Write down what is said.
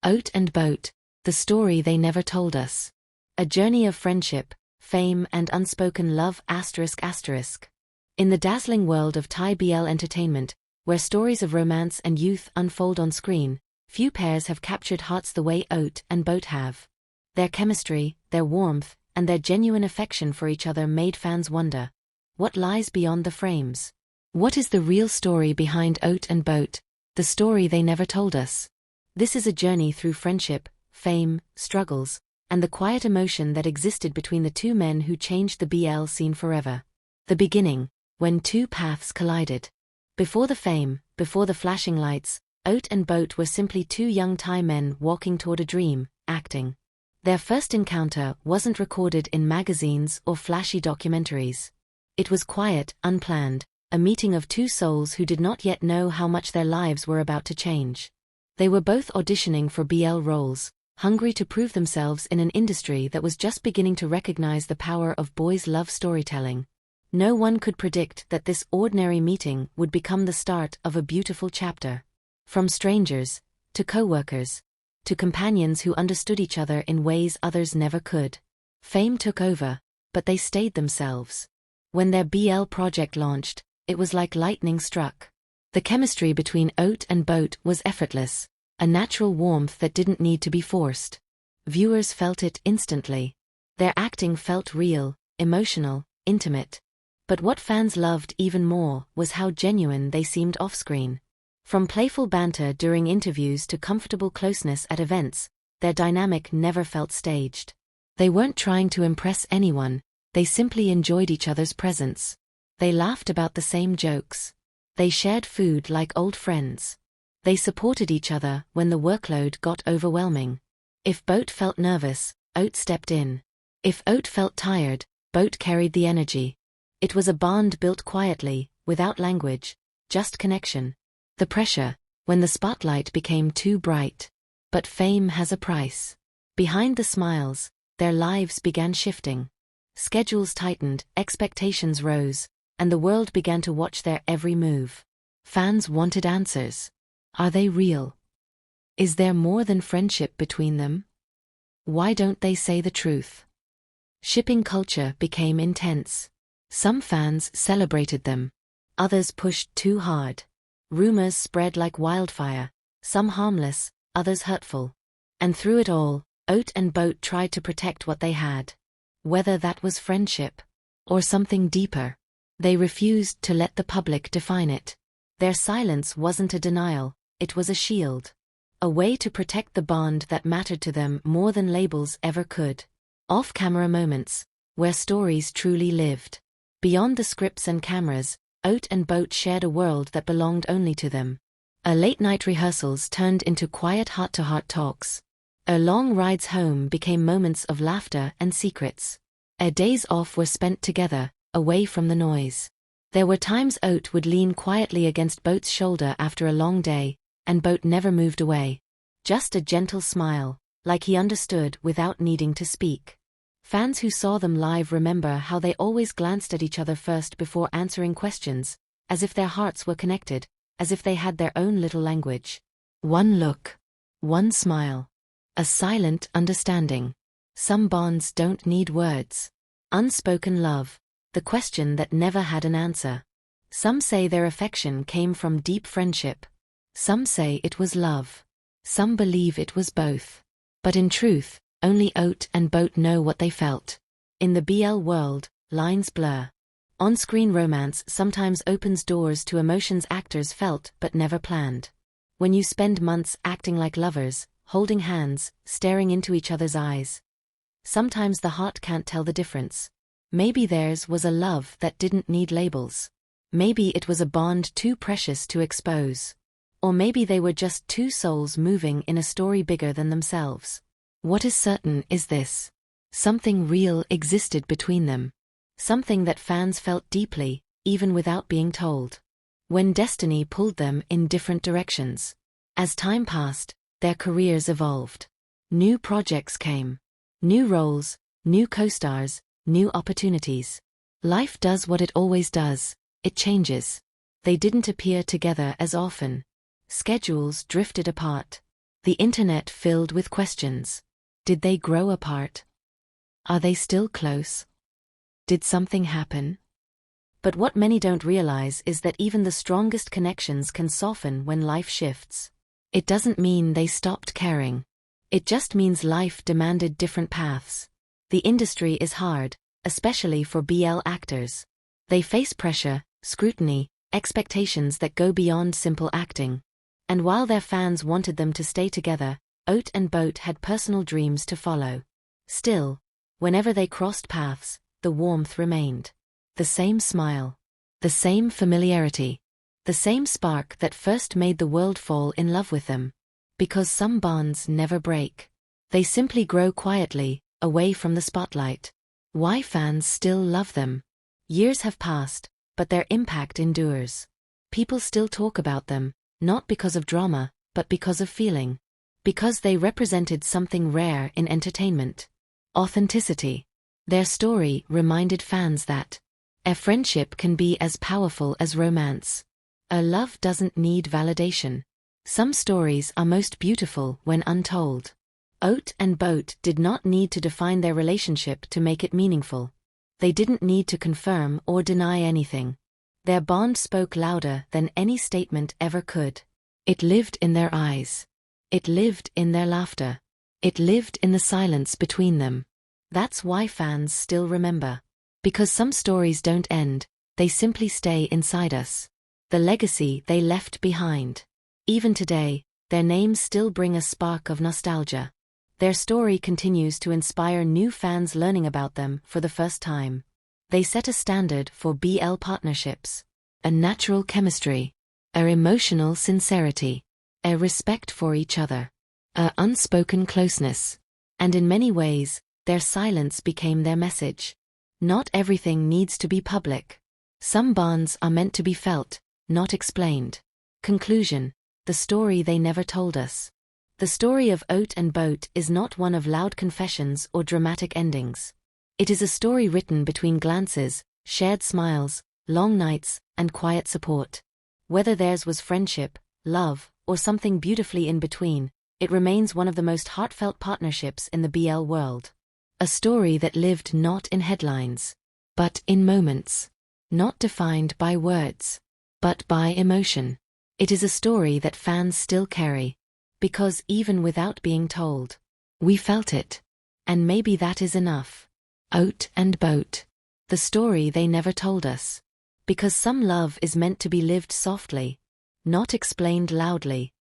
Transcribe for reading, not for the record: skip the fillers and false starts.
OAT and Boat, the story they never told us. A journey of friendship, fame and unspoken love ***. In the dazzling world of Thai BL entertainment, where stories of romance and youth unfold on screen, few pairs have captured hearts the way OAT and Boat have. Their chemistry, their warmth, and their genuine affection for each other made fans wonder, what lies beyond the frames? What is the real story behind OAT and Boat, the story they never told us? This is a journey through friendship, fame, struggles, and the quiet emotion that existed between the two men who changed the BL scene forever. The beginning, when two paths collided. Before the fame, before the flashing lights, OAT and Boat were simply two young Thai men walking toward a dream, acting. Their first encounter wasn't recorded in magazines or flashy documentaries. It was quiet, unplanned, a meeting of two souls who did not yet know how much their lives were about to change. They were both auditioning for BL roles, hungry to prove themselves in an industry that was just beginning to recognize the power of boys' love storytelling. No one could predict that this ordinary meeting would become the start of a beautiful chapter. From strangers, to co-workers, to companions who understood each other in ways others never could. Fame took over, but they stayed themselves. When their BL project launched, it was like lightning struck. The chemistry between OAT and Boat was effortless, a natural warmth that didn't need to be forced. Viewers felt it instantly. Their acting felt real, emotional, intimate. But what fans loved even more was how genuine they seemed off-screen. From playful banter during interviews to comfortable closeness at events, their dynamic never felt staged. They weren't trying to impress anyone, they simply enjoyed each other's presence. They laughed about the same jokes. They shared food like old friends. They supported each other when the workload got overwhelming. If Boat felt nervous, OAT stepped in. If OAT felt tired, Boat carried the energy. It was a bond built quietly, without language, just connection. The pressure, when the spotlight became too bright. But fame has a price. Behind the smiles, their lives began shifting. Schedules tightened, expectations rose, and the world began to watch their every move. Fans wanted answers. Are they real? Is there more than friendship between them? Why don't they say the truth? Shipping culture became intense. Some fans celebrated them. Others pushed too hard. Rumors spread like wildfire, some harmless, others hurtful. And through it all, OAT and Boat tried to protect what they had. Whether that was friendship or something deeper. They refused to let the public define it. Their silence wasn't a denial, it was a shield. A way to protect the bond that mattered to them more than labels ever could. Off-camera moments, where stories truly lived. Beyond the scripts and cameras, OAT and Boat shared a world that belonged only to them. Our late-night rehearsals turned into quiet heart-to-heart talks. Our long rides home became moments of laughter and secrets. Our days off were spent together, away from the noise. There were times OAT would lean quietly against Boat's shoulder after a long day, and Boat never moved away. Just a gentle smile, like he understood without needing to speak. Fans who saw them live remember how they always glanced at each other first before answering questions, as if their hearts were connected, as if they had their own little language. One look. One smile. A silent understanding. Some bonds don't need words. Unspoken love. The question that never had an answer. Some say their affection came from deep friendship. Some say it was love. Some believe it was both. But in truth, only OAT and Boat know what they felt. In the BL world, lines blur. On-screen romance sometimes opens doors to emotions actors felt but never planned. When you spend months acting like lovers, holding hands, staring into each other's eyes. Sometimes the heart can't tell the difference. Maybe theirs was a love that didn't need labels. Maybe it was a bond too precious to expose. Or maybe they were just two souls moving in a story bigger than themselves. What is certain is this. Something real existed between them. Something that fans felt deeply, even without being told. When destiny pulled them in different directions. As time passed, their careers evolved. New projects came. New roles, new co-stars, new opportunities. Life does what it always does, it changes. They didn't appear together as often. Schedules drifted apart. The internet filled with questions. Did they grow apart? Are they still close? Did something happen? But what many don't realize is that even the strongest connections can soften when life shifts. It doesn't mean they stopped caring. It just means life demanded different paths. The industry is hard, especially for BL actors. They face pressure, scrutiny, expectations that go beyond simple acting. And while their fans wanted them to stay together, OAT and Boat had personal dreams to follow. Still, whenever they crossed paths, the warmth remained. The same smile. The same familiarity. The same spark that first made the world fall in love with them. Because some bonds never break. They simply grow quietly, away from the spotlight. Why fans still love them? Years have passed, but their impact endures. People still talk about them, not because of drama, but because of feeling. Because they represented something rare in entertainment. Authenticity. Their story reminded fans that a friendship can be as powerful as romance. A love doesn't need validation. Some stories are most beautiful when untold. OAT and Boat did not need to define their relationship to make it meaningful. They didn't need to confirm or deny anything. Their bond spoke louder than any statement ever could. It lived in their eyes. It lived in their laughter. It lived in the silence between them. That's why fans still remember. Because some stories don't end, they simply stay inside us. The legacy they left behind. Even today, their names still bring a spark of nostalgia. Their story continues to inspire new fans learning about them for the first time. They set a standard for BL partnerships. A natural chemistry. A emotional sincerity. A respect for each other. A unspoken closeness. And in many ways, their silence became their message. Not everything needs to be public. Some bonds are meant to be felt, not explained. Conclusion. The story they never told us. The story of OAT and Boat is not one of loud confessions or dramatic endings. It is a story written between glances, shared smiles, long nights, and quiet support. Whether theirs was friendship, love, or something beautifully in between, it remains one of the most heartfelt partnerships in the BL world. A story that lived not in headlines, but in moments. Not defined by words, but by emotion. It is a story that fans still carry. Because even without being told, we felt it. And maybe that is enough. OAT and Boat. The story they never told us. Because some love is meant to be lived softly, not explained loudly.